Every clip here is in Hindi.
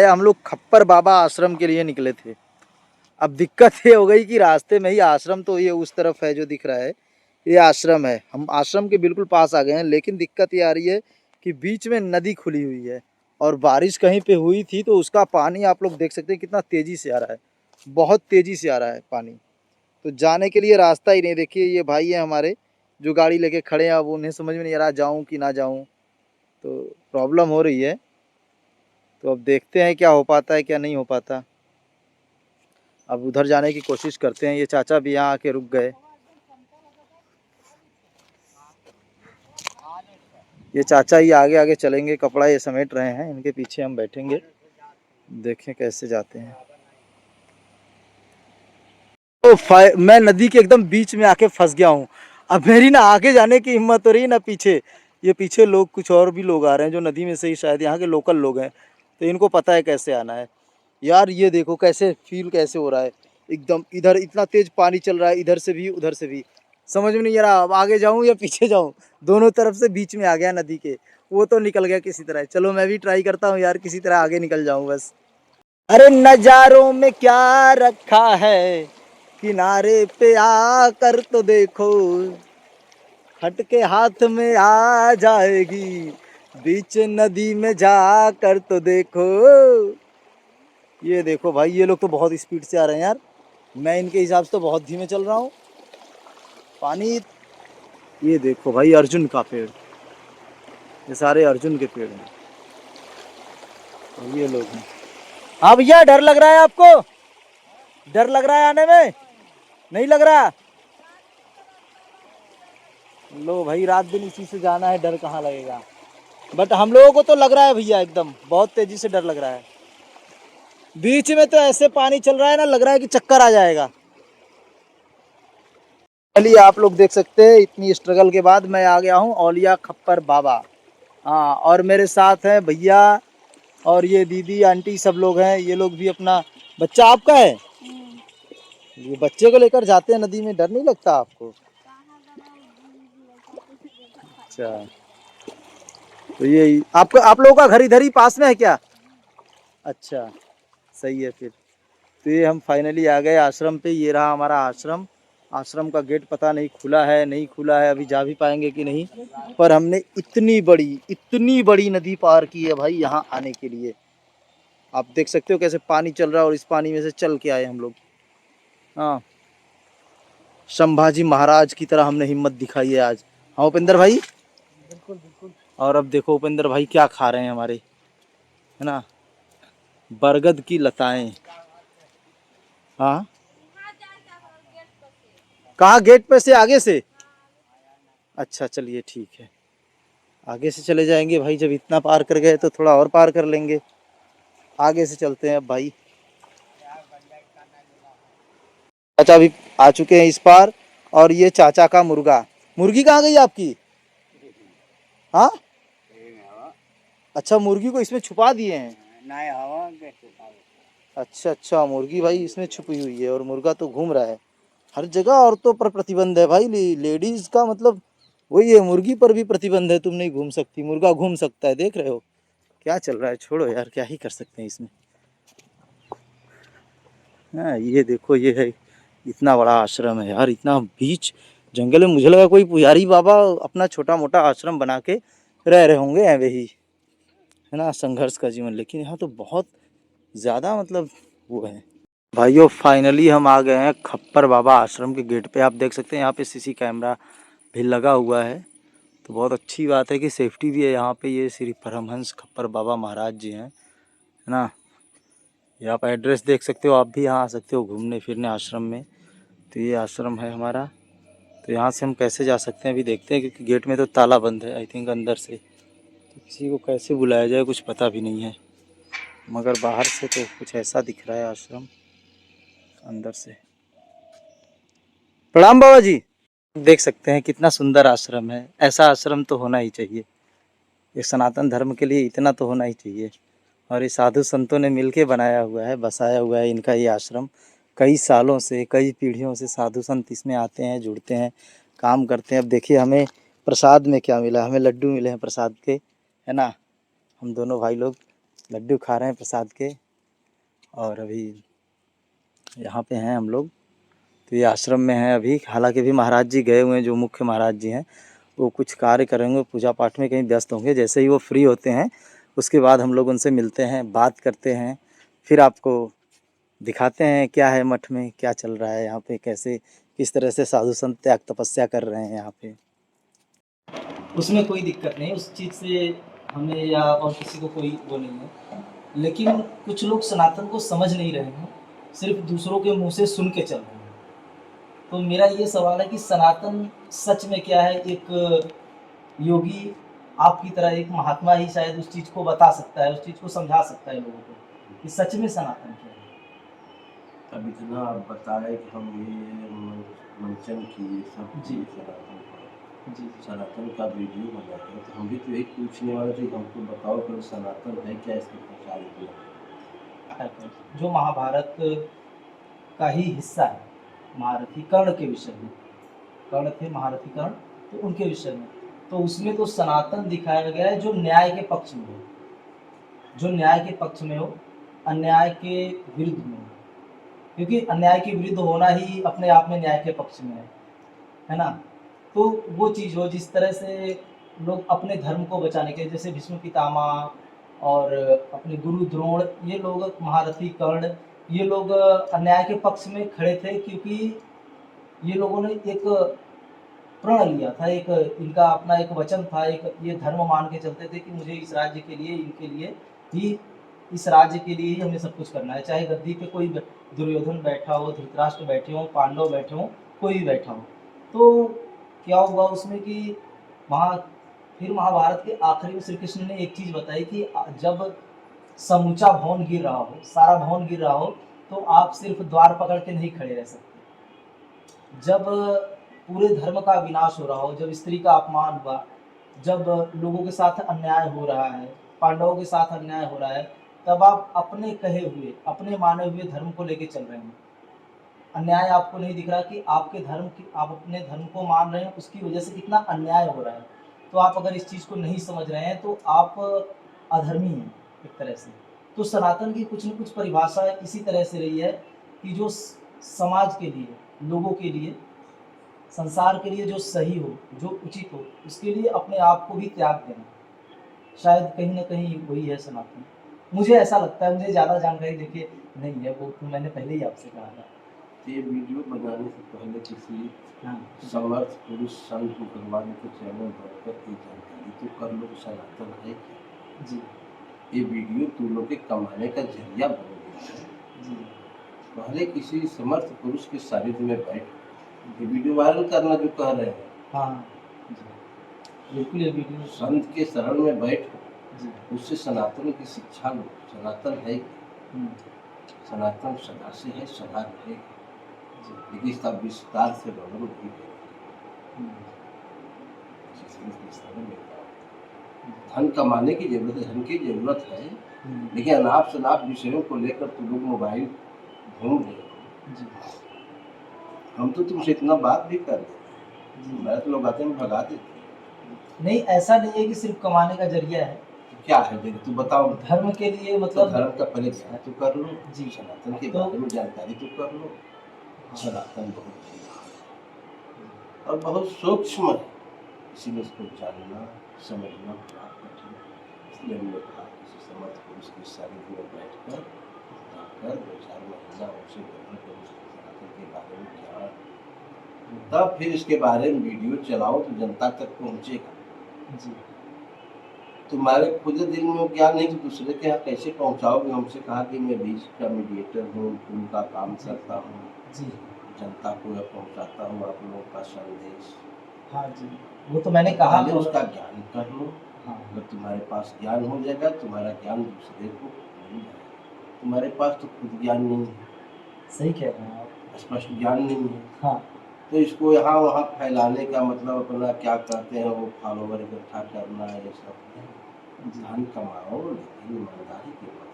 हम लोग खप्पर बाबा आश्रम के लिए निकले थे। अब दिक्कत ये हो गई कि रास्ते में ही आश्रम, तो ये उस तरफ है जो दिख रहा है, ये आश्रम है। हम आश्रम के बिल्कुल पास आ गए हैं, लेकिन दिक्कत ये आ रही है कि बीच में नदी खुली हुई है और बारिश कहीं पे हुई थी तो उसका पानी आप लोग देख सकते हैं कितना तेज़ी से आ रहा है, बहुत तेज़ी से आ रहा है पानी। तो जाने के लिए रास्ता ही नहीं। देखिए ये भाई है हमारे जो गाड़ी लेके खड़े हैं, अब उन्हें समझ में नहीं आ रहा जाऊँ कि ना जाऊँ, तो प्रॉब्लम हो रही है। तो अब देखते हैं क्या हो पाता है क्या नहीं हो पाता। अब उधर जाने की कोशिश करते हैं। ये चाचा भी यहाँ आके रुक गए। ये चाचा ही आगे आगे चलेंगे, कपड़ा ये समेट रहे हैं, इनके पीछे हम बैठेंगे, देखें कैसे जाते हैं। तो मैं नदी के एकदम बीच में आके फंस गया हूँ। अब मेरी ना आगे जाने की हिम्मत हो रही ना पीछे। ये पीछे लोग, कुछ और भी लोग आ रहे हैं जो नदी में से ही शायद यहाँ के लोकल लोग हैं, तो इनको पता है कैसे आना है। यार ये देखो कैसे फील कैसे हो रहा है, एकदम इधर इतना तेज पानी चल रहा है, इधर से भी उधर से भी, समझ में नहीं आ रहा अब आगे जाऊं या पीछे जाऊं। दोनों तरफ से बीच में आ गया नदी के। वो तो निकल गया किसी तरह। चलो मैं भी ट्राई करता हूँ यार, किसी तरह आगे निकल जाऊं बस। अरे नजारों में क्या रखा है, किनारे पे आकर तो देखो, हटके हाथ में आ जाएगी, बीच नदी में जाकर तो देखो। ये देखो भाई, ये लोग तो बहुत स्पीड से आ रहे हैं यार, मैं इनके हिसाब से तो बहुत धीमे चल रहा हूँ। पानी, ये देखो भाई अर्जुन का पेड़, ये सारे अर्जुन के पेड़ हैं, और ये लोग हैं। हाँ भैया, डर लग रहा है आपको? डर लग रहा है आने में? नहीं लग रहा? लो भाई, रात दिन इसी से जाना है, डर कहाँ लगेगा। बट हम लोगों को तो लग रहा है भैया, एकदम बहुत तेजी से डर लग रहा है। बीच में तो ऐसे पानी चल रहा है ना, लग रहा है कि चक्कर आ जाएगा। चलिए आप लोग देख सकते हैं, इतनी स्ट्रगल के बाद मैं आ गया हूँ औलिया खप्पर बाबा। हाँ, और मेरे साथ हैं भैया और ये दीदी आंटी सब लोग हैं। ये लोग भी, अपना बच्चा आपका है? ये बच्चे को लेकर जाते हैं नदी में, डर नहीं लगता आपको? अच्छा, तो ये आपका, आप लोगों का घर इधर ही पास में है क्या? अच्छा, सही है फिर। तो ये हम फाइनली आ गए आश्रम पे। ये रहा हमारा आश्रम। आश्रम का गेट पता नहीं खुला है नहीं खुला है, अभी जा भी पाएंगे कि नहीं, पर हमने इतनी बड़ी नदी पार की है भाई यहाँ आने के लिए। आप देख सकते हो कैसे पानी चल रहा है, और इस पानी में से चल के आए हम लोग। हाँ, संभाजी महाराज की तरह हमने हिम्मत दिखाई है आज। हाँ उपेंद्र भाई? बिल्कुल बिल्कुल। और अब देखो उपेंद्र भाई क्या खा रहे हैं हमारे, है ना, बरगद की लताएं। हाँ, कहाँ गेट पे से? आगे से? अच्छा चलिए ठीक है, आगे से चले जाएंगे भाई, जब इतना पार कर गए तो थोड़ा और पार कर लेंगे। आगे से चलते हैं अब भाई। चाचा भी आ चुके हैं इस पार, और ये चाचा का मुर्गा। मुर्गी कहाँ गई आपकी? हाँ, अच्छा, मुर्गी को इसमें छुपा दिए हैं। अच्छा अच्छा, मुर्गी भाई इसमें छुपी हुई है और मुर्गा तो घूम रहा है। हर जगह औरतों पर प्रतिबंध है भाई, लेडीज का मतलब वही है, मुर्गी पर भी प्रतिबंध है, तुम नहीं घूम सकती, मुर्गा घूम सकता है। देख रहे हो क्या चल रहा है, छोड़ो यार, क्या ही कर सकते हैं इसमें। हाँ ये देखो, ये है, इतना बड़ा आश्रम है यार, इतना बीच जंगल में। मुझे लगा कोई पुजारी बाबा अपना छोटा मोटा आश्रम बना के रह रहे होंगे ऐवे ही, है ना, संघर्ष का जीवन। लेकिन यहाँ तो बहुत ज़्यादा मतलब वो है। भाइयों फाइनली हम आ गए हैं खप्पर बाबा आश्रम के गेट पे। आप देख सकते हैं यहाँ पे सीसी कैमरा भी लगा हुआ है, तो बहुत अच्छी बात है कि सेफ्टी भी है यहाँ पे। ये श्री परमहंस खप्पर बाबा महाराज जी हैं, है ना। ये आप एड्रेस देख सकते हो, आप भी यहाँ आ सकते हो घूमने फिरने आश्रम में। तो ये आश्रम है हमारा। तो यहाँ से हम कैसे जा सकते हैं अभी देखते हैं, क्योंकि गेट में तो ताला बंद है आई थिंक अंदर से। तो किसी को कैसे बुलाया जाए कुछ पता भी नहीं है, मगर बाहर से तो कुछ ऐसा दिख रहा है आश्रम, अंदर से। प्रणाम बाबा जी। देख सकते हैं कितना सुंदर आश्रम है। ऐसा आश्रम तो होना ही चाहिए, ये सनातन धर्म के लिए इतना तो होना ही चाहिए। और ये साधु संतों ने मिलके बनाया हुआ है, बसाया हुआ है इनका ये आश्रम। कई सालों से, कई पीढ़ियों से साधु संत इसमें आते हैं, जुड़ते हैं, काम करते हैं। अब देखिए हमें प्रसाद में क्या मिला, हमें लड्डू मिले हैं प्रसाद के, है ना। हम दोनों भाई लोग लड्डू खा रहे हैं प्रसाद के। और अभी यहाँ पे हैं हम लोग, तो ये आश्रम में हैं अभी। हालांकि अभी महाराज जी गए हुए हैं, जो मुख्य महाराज जी हैं वो कुछ कार्य करेंगे, पूजा पाठ में कहीं व्यस्त होंगे। जैसे ही वो फ्री होते हैं उसके बाद हम लोग उनसे मिलते हैं, बात करते हैं, फिर आपको दिखाते हैं क्या है मठ में, क्या चल रहा है यहाँ पे, कैसे किस तरह से साधु संत त्याग तपस्या कर रहे हैं यहाँ पे। उसमें कोई दिक्कत नहीं, उस चीज़ से हमें या और किसी को कोई वो नहीं है। लेकिन कुछ लोग सनातन को समझ नहीं रहे हैं, सिर्फ दूसरों के मुंह से सुन के चल रहे हैं। तो मेरा ये सवाल है कि सनातन सच में क्या है। एक योगी आपकी तरह, एक महात्मा ही शायद उस चीज़ को बता सकता है, उस चीज़ को समझा सकता है लोगों को कि सच में सनातन क्या है। अब इतना आप बताए कि हम ये मंचन किए सब जी। सनातन का जी सनातन का वीडियो बनाया है, तो हम भी तो यही पूछने वाले थे, हमको बताओ कि सनातन है क्या, इसके प्रचार किया। जो महाभारत का ही हिस्सा है, महारथी कर्ण के विषय में, कर्ण थे महारथी कर्ण, तो उनके विषय में, तो उसमें तो सनातन दिखाया गया है जो न्याय के पक्ष में हो, जो न्याय के पक्ष में हो, अन्याय के विरुद्ध में हो। क्योंकि अन्याय के विरुद्ध होना ही अपने आप में न्याय के पक्ष में है ना। तो वो चीज़ हो जिस तरह से लोग अपने धर्म को बचाने के, जैसे भीष्म पितामह और अपने गुरु द्रोण, ये लोग महारथी कर्ण, ये लोग अन्याय के पक्ष में खड़े थे, क्योंकि ये लोगों ने एक प्रण लिया था, एक इनका अपना एक वचन था, एक ये धर्म मान के चलते थे कि मुझे इस राज्य के लिए, इनके लिए ही, इस राज्य के लिए ही हमें सब कुछ करना है। चाहे गद्दी पे कोई दुर्योधन बैठा हो, धृतराष्ट्र बैठे हों, पांडव बैठे हों, कोई भी बैठा हो। तो क्या हुआ उसमें कि फिर महाभारत के आखिरी में श्री कृष्ण ने एक चीज़ बताई कि जब समूचा भवन गिर रहा हो, सारा भवन गिर रहा हो, तो आप सिर्फ द्वार पकड़ के नहीं खड़े रह सकते। जब पूरे धर्म का विनाश हो रहा हो, जब स्त्री का अपमान हुआ, जब लोगों के साथ अन्याय हो रहा है, पांडवों के साथ अन्याय हो रहा है, तब आप अपने कहे हुए, अपने माने हुए धर्म को लेके चल रहे हैं। अन्याय आपको नहीं दिख रहा कि आपके धर्म की, आप अपने धर्म को मान रहे हैं, उसकी वजह से कितना अन्याय हो रहा है। तो आप अगर इस चीज़ को नहीं समझ रहे हैं तो आप अधर्मी हैं एक तरह से। तो सनातन की कुछ न कुछ परिभाषा इसी तरह से रही है कि जो समाज के लिए, लोगों के लिए, संसार के लिए जो सही हो, जो उचित हो, उसके लिए अपने आप को भी त्याग देना। शायद कहीं न कहीं वही है सनातन। मुझे ऐसा लगता है, मुझे ज़्यादा जानकारी देखिए नहीं है, वो तो मैंने पहले ही आपसे कहा था। तो ये वीडियो बनाने से पहले किसी हाँ। समर्थ पुरुष संत भगवान के चरणों बैठकर की जानकारी तो कर लो सनातन है क्या। जी। ये वीडियो तुम लोग के कमाने का जरिया बन गया है। जी। पहले किसी समर्थ पुरुष के सानिध्य में बैठ ये वीडियो वायरल करना जो कह रहे हैं। हाँ जी, बिल्कुल ये वीडियो संत के शरण में बैठ जी। उससे सनातन की शिक्षा लो। सनातन है क्या? सनातन सदा से है, सदा रहेगा। लेकिन इसका विस्तार से वर्णन नहीं करेगा। धन कमाने की जरूरत है, धन की जरूरत है, लेकिन अनाप शनाप विषयों को लेकर तुम लोग मोबाइल घूम रहे हो। हम तो तुमसे इतना बात भी कर रहे हैं, मैं तो लोग आते हैं भगा देते। नहीं, ऐसा नहीं है कि सिर्फ कमाने का जरिया है। क्या है जरिया तू बताओ। धर्म के लिए मतलब तो धर्म का पहले ज्ञान तो कर लो जी, सनातन के बारे में जानकारी तो कर लो। सनातन बहुत और बहुत सूक्ष्म है, इसीलिए इसको जानना समझना बहुत कठिन है। इसलिए हमने कहा किसी समर्थ पुरुष के सानिध्य में बैठकर जाकर 2-4 महीना उनसे ग्रहण करो सनातन के बारे में ज्ञान, तब फिर इसके बारे में वीडियो चलाओ तो जनता तक पहुँचेगा। जी, तुम्हारे खुद दिल में वो ज्ञान नहीं तो दूसरे के यहाँ कैसे पहुँचाओगे। हमसे कहा कि मैं बीच का मीडिएटर हूँ, उनका काम करता हूँ जी, जनता को यह पहुँचाता हूँ आप लोगों का संदेश। हाँ जी, वो तो मैंने कहा तो उसका ज्ञान कर लो। हाँ, अगर तुम्हारे पास ज्ञान हो जाएगा तुम्हारा ज्ञान दूसरे को मिल जाएगा। तुम्हारे पास तो खुद ज्ञान नहीं है। सही कह रहे हैं आप, स्पष्ट ज्ञान नहीं है। हाँ, तो इसको यहाँ वहाँ फैलाने का मतलब अपना क्या कहते हैं वो फॉलोवर इकट्ठा करना है, ये सब धन कमाओ लेकिन ईमानदारी के बाद।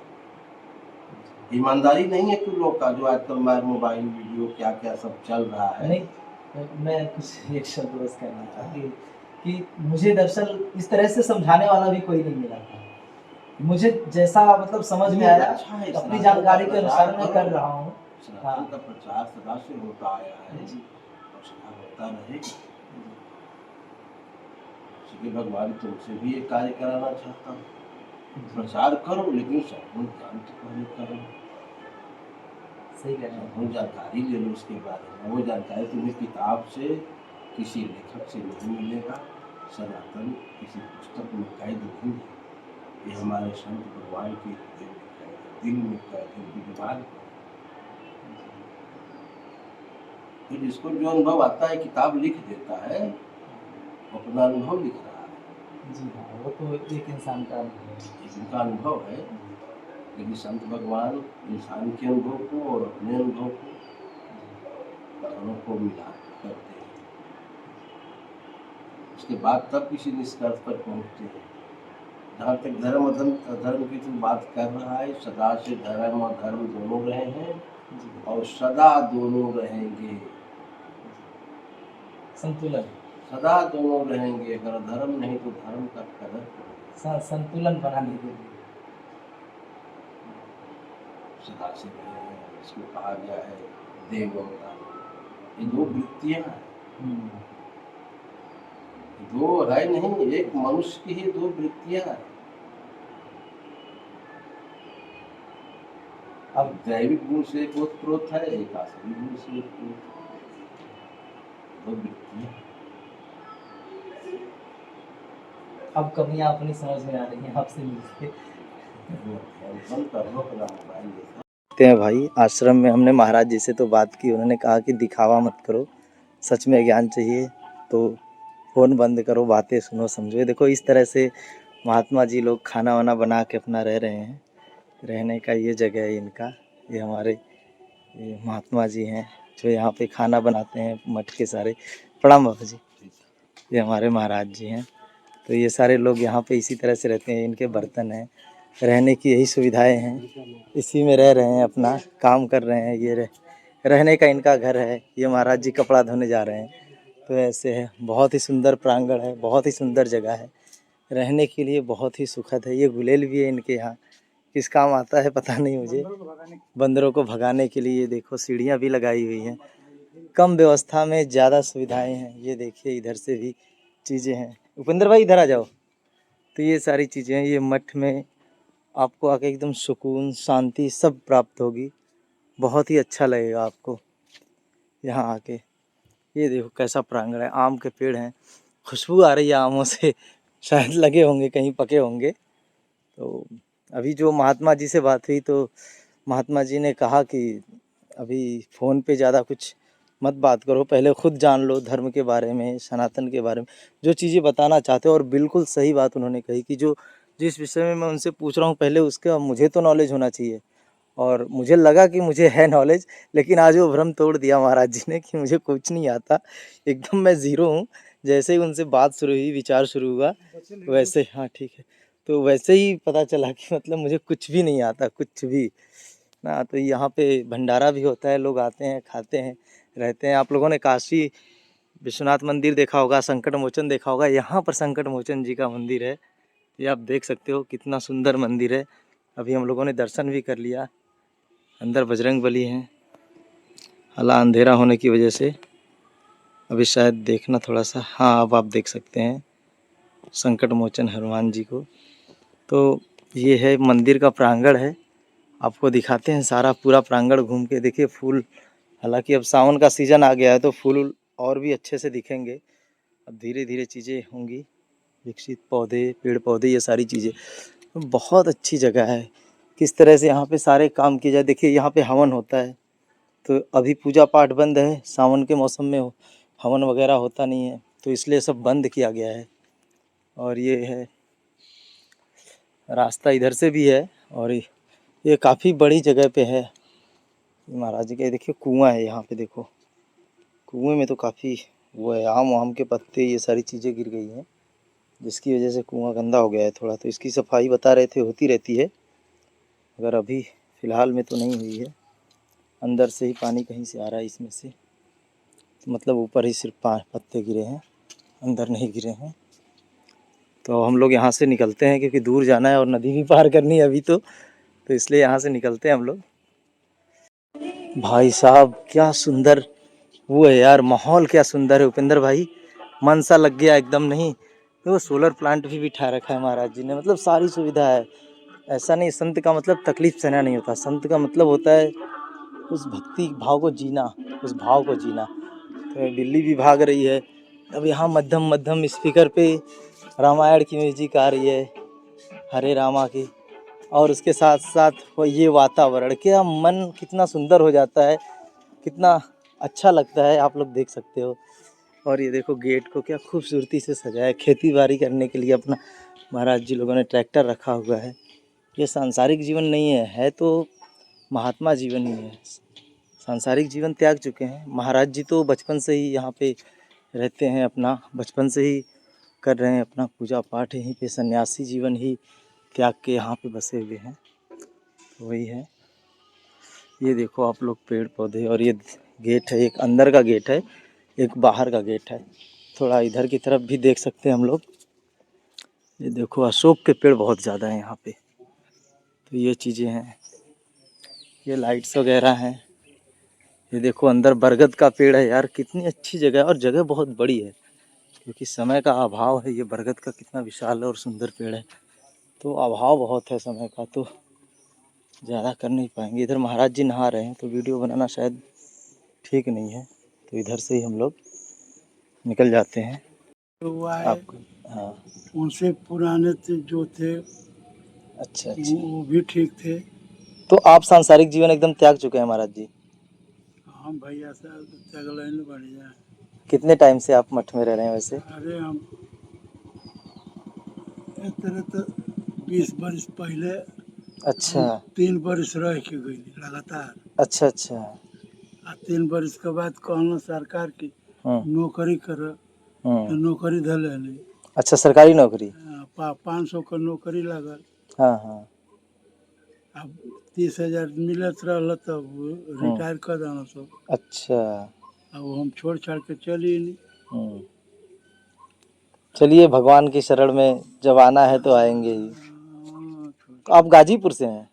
ईमानदारी नहीं है तुम लोग का जो आजकल मोबाइल वीडियो क्या क्या सब चल रहा है। नहीं, मैं कुछ एक शब्द बस कहना था कि मुझे दरअसल इस तरह से समझाने वाला भी कोई नहीं मिला था। मुझे जैसा मतलब समझ में आया, अच्छा है, अपनी सनातन जानकारी का के अनुसार प्रचार मैं कर करो। रहा हूँ। सनातन हाँ का प्रचार सदा से होता आया है जी और सदा होता रहेगा। इसलिए भगवान तुमसे भी एक कार्य कराना चाहता हूँ, प्रचार करो लेकिन संपूर्ण ज्ञान तो पहले करो, सही कह रहे हैं। संपूर्ण जानकारी ले लो उसके बारे में। वो जानकारी तुम्हें किताब से, किसी लेखक से नहीं मिलेगा, सनातन किसी पुस्तक में कैद नहीं है, ये हमारे संत भगवान के हृदय में कैद है, दिल में कैद है, उनके दिमाग में। तो जिसको जो अनुभव आता है किताब लिख देता है, वो अपना अनुभव लिख रहा है। जी हाँ, वो तो एक इंसान का अनुभव है। ये उनका अनुभव है, लेकिन संत भगवान इंसान के अनुभव को और अपने अनुभव को दोनों को मिला करते हैं। उसके बाद तब किसी निष्कर्ष पर पहुंचते हैं। जहाँ तक धर्म अधर्म की तुम बात कर रहा है, सदा से धर्म और धर्म दोनों रहे हैं और सदा दोनों रहेंगे, संतुलन, सदा दोनों रहेंगे। अगर धर्म नहीं तो धर्म का कदर करो, संतुलन बनाने के लिए। सदा से रहे हैं। इसको कहा गया है देव अवतार। ये दो वृत्तियां हैं, दो है नहीं, एक मनुष्य की ही दो वृत्तियां हैं। अब दैविक गुण से एक ओतप्रोत है, एक आसुरी गुण से ओतप्रोत है, दो वृत्तियां। अब कमियां अपनी समझ में आ रही हैं आपसे मिलके। देखते हैं भाई, आश्रम में हमने महाराज जी से तो बात की, उन्होंने कहा कि दिखावा मत करो, सच में ज्ञान चाहिए तो फ़ोन बंद करो, बातें सुनो समझो। देखो इस तरह से महात्मा जी लोग खाना वाना बना के अपना रह रहे हैं, रहने का ये जगह है इनका। ये हमारे ये महात्मा जी हैं जो यहाँ पे खाना बनाते हैं, मठ के सारे। प्रणाम बाबा जी। ये हमारे महाराज जी हैं। तो ये सारे लोग यहाँ पे इसी तरह से रहते हैं, इनके बर्तन हैं, रहने की यही सुविधाएं हैं, इसी में रह रहे हैं, अपना काम कर रहे हैं। ये रहने का इनका घर है। ये महाराज जी कपड़ा धोने जा रहे हैं। तो ऐसे है, बहुत ही सुंदर प्रांगण है, बहुत ही सुंदर जगह है, रहने के लिए बहुत ही सुखद है। ये गुलेल भी है इनके यहाँ, किस काम आता है पता नहीं मुझे, बंदरों को भगाने के लिए। देखो सीढ़ियाँ भी लगाई हुई हैं, कम व्यवस्था में ज़्यादा सुविधाएं हैं। ये देखिए इधर से भी चीज़ें हैं। उपेंद्र भाई इधर आ जाओ। तो ये सारी चीज़ें हैं। ये मठ में आपको आके एकदम सुकून शांति सब प्राप्त होगी, बहुत ही अच्छा लगेगा आपको यहाँ आके। ये देखो कैसा प्रांगण है, आम के पेड़ हैं, खुशबू आ रही है आमों से, शायद लगे होंगे कहीं, पके होंगे। तो अभी जो महात्मा जी से बात हुई तो महात्मा जी ने कहा कि अभी फ़ोन पे ज़्यादा कुछ मत बात करो, पहले खुद जान लो धर्म के बारे में, सनातन के बारे में, जो चीज़ें बताना चाहते हो। और बिल्कुल सही बात उन्होंने कही कि जो जिस विषय में मैं उनसे पूछ रहा हूँ पहले उसका मुझे तो नॉलेज होना चाहिए। और मुझे लगा कि मुझे है नॉलेज, लेकिन आज वो भ्रम तोड़ दिया महाराज जी ने कि मुझे कुछ नहीं आता, एकदम मैं ज़ीरो हूँ। जैसे ही उनसे बात शुरू हुई, विचार शुरू हुआ, वैसे हाँ ठीक है, तो वैसे ही पता चला कि मतलब मुझे कुछ भी नहीं आता, कुछ भी ना। तो यहाँ पे भंडारा भी होता है, लोग आते हैं, खाते हैं, रहते हैं। आप लोगों ने काशी विश्वनाथ मंदिर देखा होगा, संकट मोचन देखा होगा, यहाँ पर संकट मोचन जी का मंदिर है। ये आप देख सकते हो कितना सुंदर मंदिर है। अभी हम लोगों ने दर्शन भी कर लिया। अंदर बजरंग बली हैं, हालांकि अंधेरा होने की वजह से अभी शायद देखना थोड़ा सा, हाँ अब आप देख सकते हैं संकट मोचन हनुमान जी को। तो ये है मंदिर का प्रांगण है, आपको दिखाते हैं सारा पूरा प्रांगण घूम के। देखिए फूल, हालांकि अब सावन का सीज़न आ गया है तो फूल और भी अच्छे से दिखेंगे। अब धीरे धीरे चीज़ें होंगी विकसित, पौधे पेड़ पौधे ये सारी चीज़ें। बहुत अच्छी जगह है, किस तरह से यहाँ पे सारे काम किए जाए। देखिए यहाँ पे हवन होता है, तो अभी पूजा पाठ बंद है, सावन के मौसम में हवन वगैरह होता नहीं है, तो इसलिए सब बंद किया गया है। और ये है रास्ता, इधर से भी है, और ये काफ़ी बड़ी जगह पे है। महाराज जी का देखिए कुआं है यहाँ पे, देखो कुएं में तो काफ़ी वो है, आम के पत्ते ये सारी चीज़ें गिर गई हैं, जिसकी वजह से कुआं गंदा हो गया है थोड़ा। तो इसकी सफाई बता रहे थे होती रहती है, अगर अभी फ़िलहाल में तो नहीं हुई है। अंदर से ही पानी कहीं से आ रहा है इसमें से, तो मतलब ऊपर ही सिर्फ पत्ते गिरे हैं, अंदर नहीं गिरे हैं। तो हम लोग यहाँ से निकलते हैं क्योंकि दूर जाना है और नदी भी पार करनी है अभी तो इसलिए यहाँ से निकलते हैं हम लोग। भाई साहब क्या सुंदर वो है यार, माहौल क्या सुंदर है उपेंद्र भाई, मन सा लग गया एकदम। नहीं वो सोलर प्लांट भी बिठा रखा है महाराज जी ने, मतलब सारी सुविधा है। ऐसा नहीं, संत का मतलब तकलीफ सहना नहीं होता, संत का मतलब होता है उस भक्ति भाव को जीना, उस भाव को जीना। तो बिल्ली भी भाग रही है। अब यहाँ मध्यम मध्यम स्पीकर पे रामायण की म्यूजिक आ रही है, हरे रामा की, और उसके साथ साथ वो ये वातावरण, क्या मन कितना सुंदर हो जाता है, कितना अच्छा लगता है, आप लोग देख सकते हो। और ये देखो गेट को क्या खूबसूरती से सजाया है, खेती बाड़ी करने के लिए अपना महाराज जी लोगों ने ट्रैक्टर रखा हुआ है। ये सांसारिक जीवन नहीं है तो महात्मा जीवन ही है। सांसारिक जीवन त्याग चुके हैं महाराज जी, तो बचपन से ही यहाँ पे रहते हैं, अपना बचपन से ही कर रहे हैं अपना पूजा पाठ, यहीं पे सन्यासी जीवन ही त्याग के यहाँ पे बसे हुए हैं। तो वही है, ये देखो आप लोग पेड़ पौधे, और ये गेट है, एक अंदर का गेट है, एक बाहर का गेट है। थोड़ा इधर की तरफ भी देख सकते हैं हम लोग। ये देखो अशोक के पेड़ बहुत ज़्यादा हैं यहाँ पे, तो ये चीज़ें हैं, ये लाइट्स वगैरह हैं। ये देखो अंदर बरगद का पेड़ है यार, कितनी अच्छी जगह है, और जगह बहुत बड़ी है क्योंकि समय का अभाव है। ये बरगद का कितना विशाल और सुंदर पेड़ है, तो अभाव बहुत है समय का, तो ज़्यादा कर नहीं पाएंगे। इधर महाराज जी नहा रहे हैं तो वीडियो बनाना शायद ठीक नहीं है, तो इधर से ही हम लोग निकल जाते हैं। हुआ है आपको हाँ, उनसे पुराने जो थे अच्छा अच्छा। वो भी ठीक थे। तो आप सांसारिक जीवन एकदम त्याग चुके हैं महाराज जी? हम भैया साहब तगलन बढ़िया। कितने टाइम से आप मठ में रह रहे हैं वैसे? अरे हम एक तरह तो 20 बरस पहले अच्छा 3 बरस रह के गई लगातार। अच्छा अच्छा। आ 3 बरस के बाद कहना सरकार की नौकरी कर, तो हम्म। नौकरी धले नहीं। अच्छा सरकारी नौकरी? 500 का नौकरी लगल। हाँ हाँ। अब 30,000 मिलत रहल तब रिटायर कर देना सब। अच्छा। अब हम छोड़ छाड़ के चली नहीं। हम्म। चलिए भगवान की शरण में जब आना है तो आएंगे ही। तो आप गाजीपुर से हैं?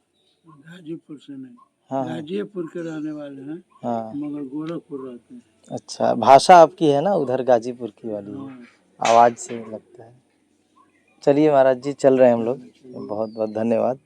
गाजीपुर से नहीं, हाँ गाजीपुर के रहने वाले हैं, हाँ। मगर गोरखपुर रहते हैं। अच्छा, भाषा आपकी है ना उधर गाजीपुर की वाली है, आवाज़ से लगता है। चलिए महाराज जी चल रहे हैं हम लोग, बहुत बहुत धन्यवाद।